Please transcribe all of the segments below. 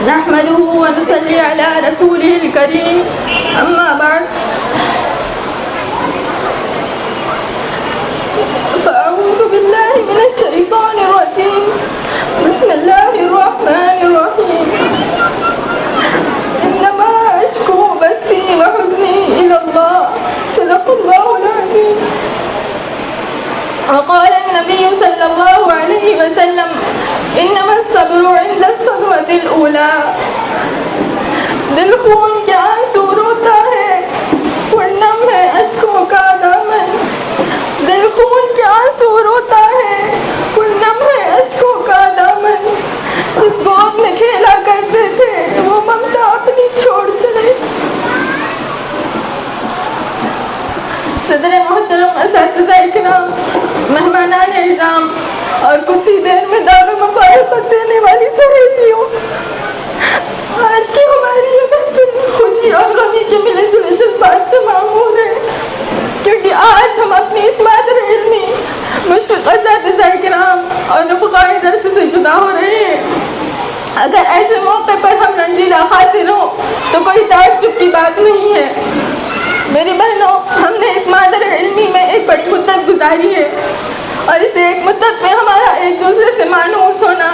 نحمده ونصلي على رسوله الكريم أما بعد فأعوذ بالله من الشيطان الرجيم بسم الله الرحمن الرحيم إنما أشكو بثي وحزني إلى الله صدق الله العظيم. وقال النبي صلى الله عليه وسلم انما الصبر عند الصدمة الأولى. دل خون کے آنسو روتا ہے ورنم ہے اشکوں کا دامن. دل خون کے آنسو روتا ہے ورنم ہے اشکوں کا دامن. جس گود میں کھیلا کرتے تھے وہ ممتا اپنی چھوڑ چلے. صدر محترم، اساتذہ کرام، مہمانان اعظام اور کچھ ہی دیر میں دعوی مفارقت دینے والی سہیلیوں، آج کی ہماری یہ محفل خوشی اور غمی کے ملے جلے جذبات سے معمور ہے، کیونکہ آج ہم اپنی اس مادر علمی مشفق اساتذہ کرام اور رفقائے درس سے جدا ہو رہے ہیں. اگر ایسے موقع پر ہم رنجیدہ خاطر ہوں تو کوئی تعجب کی بات نہیں ہے. میری بہنوں، ہم نے اس مادر علمی میں ایک بڑی مدت گزاری ہے اور اس ایک مدت میں ہمارا ایک دوسرے سے مانوس ہونا،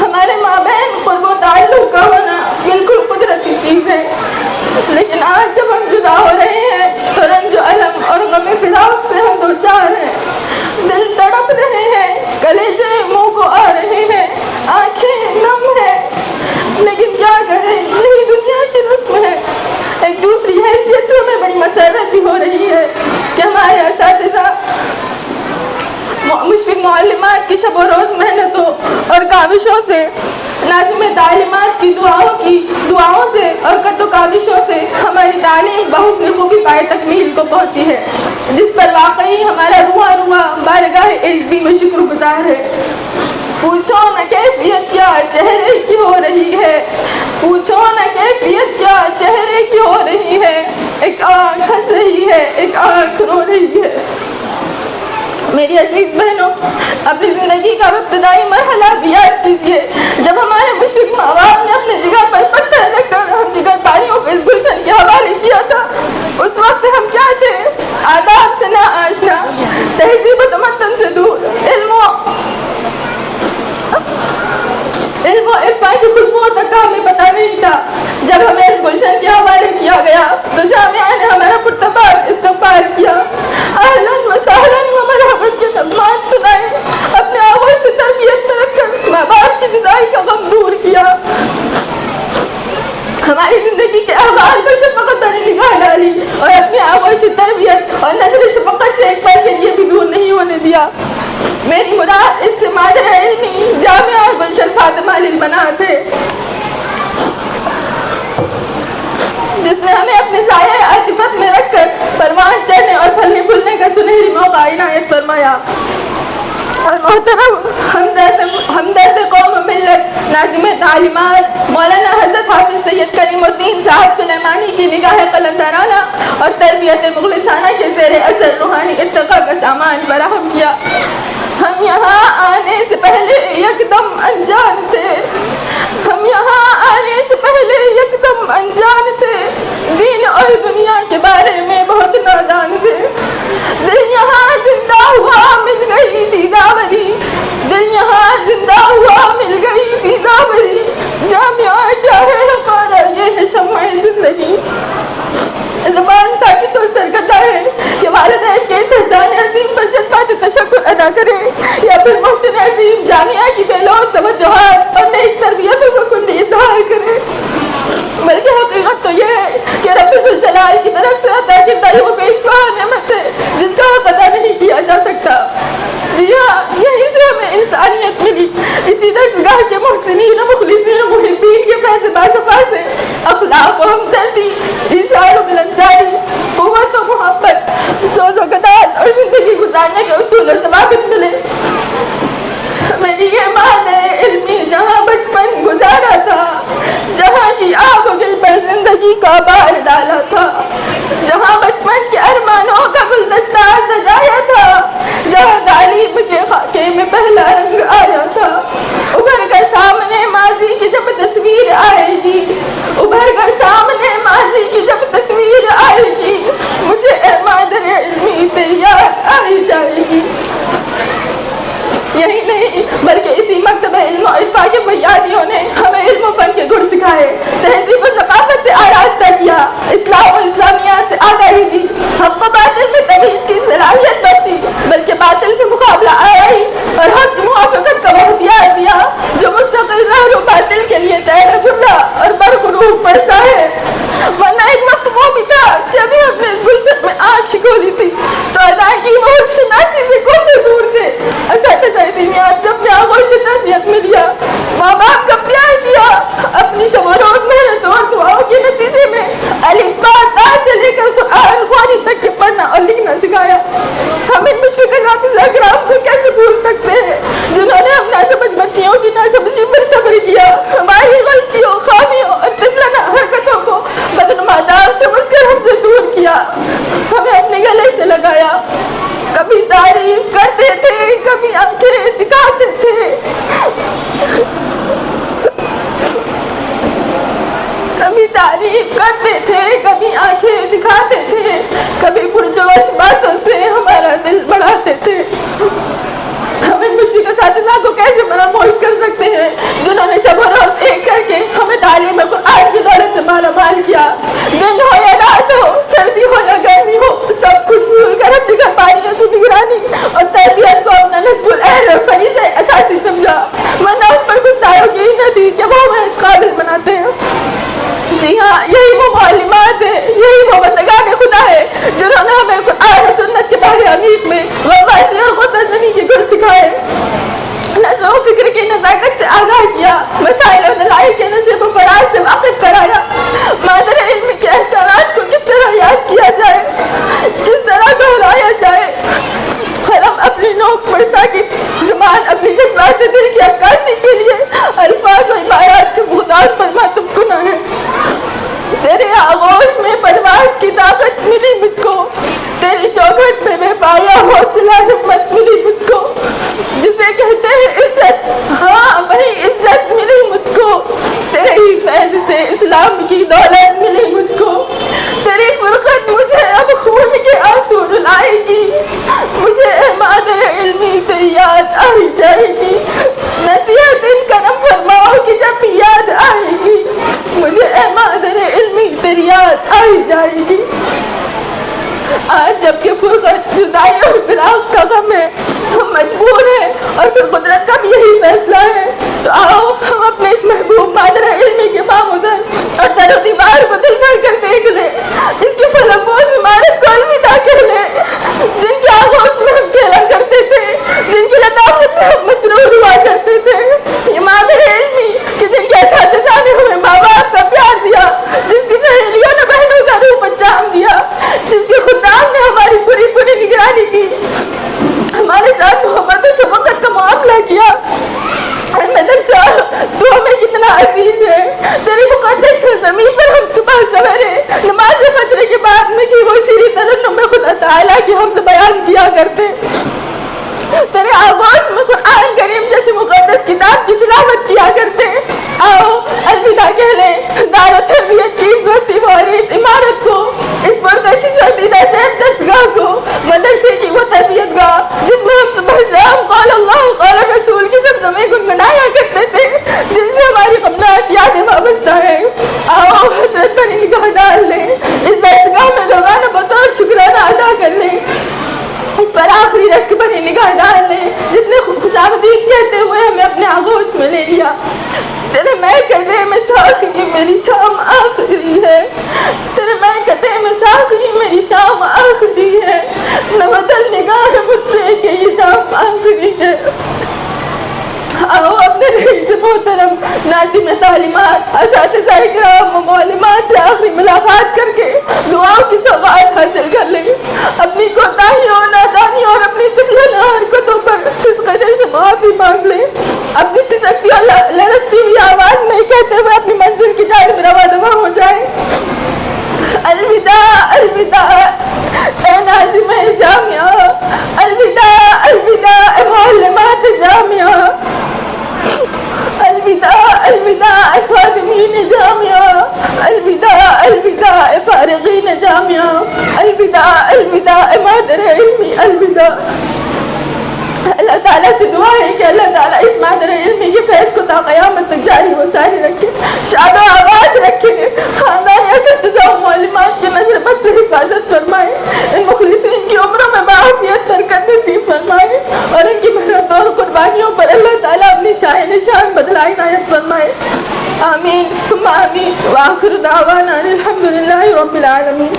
ہمارے مابین قرب و تعلق کا ہونا بالکل قدرتی چیز ہے. لیکن آج جب ہم جدا ہو رہے ہیں تو رنج و الم اور غم فراق سے ہم دوچار ہیں. دل تڑپ رہے ہیں، کلیجے منہ کو آ رہے ہیں، آنکھیں نم ہیں، لیکن کیا کریں، یہی دنیا کی رسم ہے. ایک دوسری حیثیت سے ہمیں بڑی مسرت بھی ہو رہی ہے کہ ہمارے اساتذہ مشفق معلمات کی شب و روز محنتوں اور کاوشوں سے، ناظم تعلیمات کی دعاؤں سے اور قد و کاوشوں سے ہماری تعلیم بحسن خوبی پائے تکمیل کو پہنچی ہے، جس پر واقعی ہمارا رواں بارگاہ عزتی میں شکر گزار ہے. پوچھو نہ کیفیت کیا چہرے کی ہو رہی ہے، پوچھو نہ کیفیت کیا چہرے کی ہو رہی ہے. ایک آنکھ ہنس رہی ہے، ایک آنکھ رو رہی ہے. میری عزیز بہنوں، اپنی زندگی کا ابتدائی مرحلہ بھی یاد کیجیے جب ہمارے مشفق ماں باپ نے اپنے جگر پر پتھر رکھ کر ہم جگر پاریوں کو اس گلشن کے حوالے کیا تھا. اس وقت ہم کیا تھے؟ آداب سے نہ آشنا، تہذیب و تمدن سے دور، علم و عرفان کی خوشبوؤں تک کا ہمیں پتہ نہیں تھا. جب ہمیں اس گلشن کے حوالے کیا گیا تو جامعہ نے ہمارا پرتپاک استقبال کیا، اہلاً و سہلاً و مرحباً کے کلمات سنائے، اپنے آغوش سے تربیت میں رکھ کر ماں باپ کی جدائی کا غم دور کیا، ہماری زندگی کے احوال پر شفقت بھری نگاہ ڈالی اور اپنی آغوش تربیت اور نظر شفقت سے ایک پل کے لیے بھی دور نہیں ہونے دیا. میری مراد اس سے مادر علمی جامعہ اور گلشن فاطمہ للبنات ہے، جس نے ہمیں اپنے سایہ عاطفت میں رکھ کر پروان چڑھنے اور پھلنے پھولنے کا سنہری موقع عنایت فرمایا. اور محترم ہمدرد قوم و ملت، ناظم تعلیمات مولانا حضرت حافظ سید کریم الدین صاحب سلیمانی کی نگاہ قلندرانہ اور تربیت مخلصانہ کے زیر اثر روحانی ارتقاء کا سامان فراہم کیا. ہم یہاں آنے سے پہلے یکدم انجان تھے، ہم یہاں آنے سے پہلے یکدم انجان تھے، دین اور دنیا کے بارے میں بہت نادان تھے. دل یہاں زندہ ہوا مل گئی دیداوری، دل یہاں زندہ ہوا مل گئی دیداوری، جامعہ کیا ہے ہمارا یہ ہے شمع زندگی. زبان ساکت اور سرگردہ ہے کہ والدین کے اس احسان عظیم پر جذبات تشکر ادا کرے یا پھر محسن عظیم جامعہ کی بے لوث توجہات اور نیک تربیتوں کو کلی اظہار کرے. بلکہ حقیقت تو یہ ہے کہ رب ذوالجلال کی طرف سے عطا کردہ وہ بیشبہ نعمت ہے جس کا ادا نہیں کیا جا سکتا. جی ہاں، یہیں سے ہمیں انسانیت ملی، اسی درسگاہ کے محسنین و مخلصین و محبین کے فیض باصفا سے اخلاق و ہمدردی، ایثار و ملنساری، قوت و محبت، سوز و گداز اور زندگی گزارنے کے اصول و ضوابط ملے. میری یہ مادر علمی جہاں بچپن گزارا تھا، جہاں کی آب و گل پر زندگی کا بار ڈالا تھا، جہاں بچپن کے ارمانوں کا گلدستہ سجایا تھا، جہاں تعلیم کے خاکے میں پہلا رنگ آیا تھا، ابھر کر سامنے ماں حروف پڑھتا ہے، ورنہ ایک وقت وہ بھی تھا کہ ابھی اپنے اس گلشن میں آنکھ ہی کھولی تھی تو ادائیگی وہ حرف شناسی سے کوسے دور تھے۔ اساتذہ دینیات نے اپنے آغوش سے تربیت میں دیا، ماں باپ کا پیار دیا، اپنی شب و روز محنت اور دعاؤں کے نتیجے میں الف با تا سے لے کر قرآن خوانی تک کے پڑھنا اور لکھنا سکھایا۔ ہم ان مشفق اساتذہ کرام کو کیسے بھول سکتے ہیں جنہوں نے ہم ناسمجھ بچیوں کی ناسمجھی پر صبر کیا، ہماری غلطیوں، خامیوں اور طفلانہ حرکتوں کو بدنما داغ سمجھ کر ہم سے دور کیا، ہمیں اپنے گلے سے لگایا۔ کبھی تعریف کرتے تھے، کبھی آنکھیں دکھاتے تھے، کبھی تعریف کرتے تھے، کبھی آنکھیں دکھاتے تھے، کبھی پرجوش باتوں سے ہمارا دل بڑھاتے تھے۔ ہم ان مشفق اساتذہ کو کیسے فراموش کر سکتے ہیں جنہوں نے شب و روز ایک کر کے ہمیں تعلیم قرآن کی دولت سے مالا مال کیا۔ دن ہو یا رات ہو، سردی ہو یا گرمی ہو، سب کچھ بھول کر اپنی گھروالیوں کی نگرانی اور تربیت کو اپنا نصب العین اور فریضہ اساسی سمجھا، ورنہ ان پر کچھ دائیوں کی نہ تھی کہ وہ ہمیں اس قابل بناتے ہیں۔ جی ہاں، یہی وہ معلمات ہے، یہی وہ بندگان خدا ہے جنہوں نے ہمیں قرآن و سنت کے بحر عمیق میں غواصی اور غدازنی کے گر سکھائے، نظر و فکر کی نزاکت سے آگاہ کیا، مسائل و دلائل کے نشیب و فراز سے واقف کرایا، مادر علم کے احسانات کو کس طرح یاد کیا جائے، کس طرح دہرایا جائے۔ قلم اپنی نوک پر ساکت، زبان اپنی جذبات دل کی عکاسی کے لیے الفاظ و عبارات کے بغداد پر ماتم کنا ہے۔ تیرے آغوش میں پرواز کی طاقت ملی مجھ کو، تیری چوکھٹ میں بے پایا حوصلہ ہمت ملی مجھ کو، جسے کہتے ہیں عزت، ہاں وہی عزت ملی مجھ کو، تیرے ہی فیض سے اسلام کی دولت ملی مجھ کو۔ تیری فرقت مجھے اب خون کے آنسو رلائے گی، مجھے اے مادر علمی تیری یاد آئی جائے گی، نصیحت ان کرم فرماؤ کہ جب یاد آئے گی، مجھے اے مادر علمی تیری یاد آئی جائے گی۔ آج جب کہ فرقت، جدائی اور فراق کا غم ہے، ہم مجبور ہیں اور پھر قدرت کا بھی یہی فیصلہ ہے، تو آؤ ہم اپنے اس محبوب مادر علمی کے بامدر اور در و دیوار کو دل بھر کر دیکھ لیں، اس کی فلکبوز عمارت کو الوداع کہہ لیں، جن کے آغوش میں ہم کھیلا کرتے تھے، جن کی لطافت سے ہم مسرور ہوا کرتے تھے، یہ مادر علمی کہ جن کے اساتذہ نے ہمیں ماں باپ کا پیار دیا، جس کی سہیلیوں نے بہنوں کا روپ انجام دیا، جس کے خدام نے ہماری پوری پوری نگرانی کی، ہمارے ساتھ محبت و شفقت کا معاملہ کیا۔ مدرسہ تو ہمیں کتنا عزیز ہے، تیری مقدس زمین پر ہم صبح سویرے نماز فجر کے بعد میں کی وہ شیریں ترنم میں خدا تعالیٰ کی حمد بیان کیا کرتے، تیرے آغوش میں قرآن کریم جیسی مقدس کتاب کی تلاوت کیا کرتے۔ آؤ الوداع کہہ لیں دار و تربیت کی اس وسیع و عریض عمارت کو، اس پرکشش اور دیدہ زیب دستگاہ کو، مدرسے کی وہ تربیت گاہ جس میں ہم صبح شام قال اللہ قال رسول کی زمزمیں گنگنایا کرتے تھے، جن سے ہماری غمناک یادیں وابستہ ہیں۔ آؤ حسرت پر نگاہ ڈال لیں، اس دستگاہ میں روزانہ بطور شکرانہ ادا کر لیں، اس پر آخری رشک پر نگاہ ڈال لیں جس نے خوش آمدید کہتے ہوئے ہمیں اپنے آغوش میں لے لیا۔ تیرے میں کہتے میں ساخی میری شام آخری ہے، تیرے میں کہتے میں ساخی میری شام آخری ہے، نہ بدل نگاہ مجھ سے کہ یہ جام آخری ہے۔ آؤ اپنے رئیس محترم ناظم تعلیمات اساتذہ اکرام و معلمات سے آخری ملاقات کر کے دعاؤں کی سوغات حاصل کر لیں، اپنی کوتاہیوں، نادانیوں اور اپنی طفلانہ حرکتوں پر صدقہ دل سے معافی مانگ لیں، اپنی سسکتی اور لرزتی ہوئی آواز میں کہتے ہوئے اپنی منزل کی جانب رواں دواں ہو جائیں۔ الوداع الوداع اے ناظم جامعہ، الوداع الوداع اے معلمات جامعہ، الوداع الوداع اے خادمین جامعہ، الوداع الوداع اے فارغین جامعہ، الوداع الوداع اے مادر علمی، الوداع۔ اللہ تعالیٰ سے دعا ہے کہ اللہ تعالیٰ اس مادر علمی کے فیض کو تا قیامت تک جاری و ساری رکھے، شاد و آباد رکھے، خاندان اساتذہ و معلمات کی نظر بد سے حفاظت فرمائے، ان مخلصین کی عمروں میں بعافیت برکت نصیب فرمائے، اور ان کی محنت اور قربانیوں پر اللہ تعالیٰ اپنی شاہ نشان بدلائے عنایت فرمائے۔ آمین ثم آمین۔ العالمین.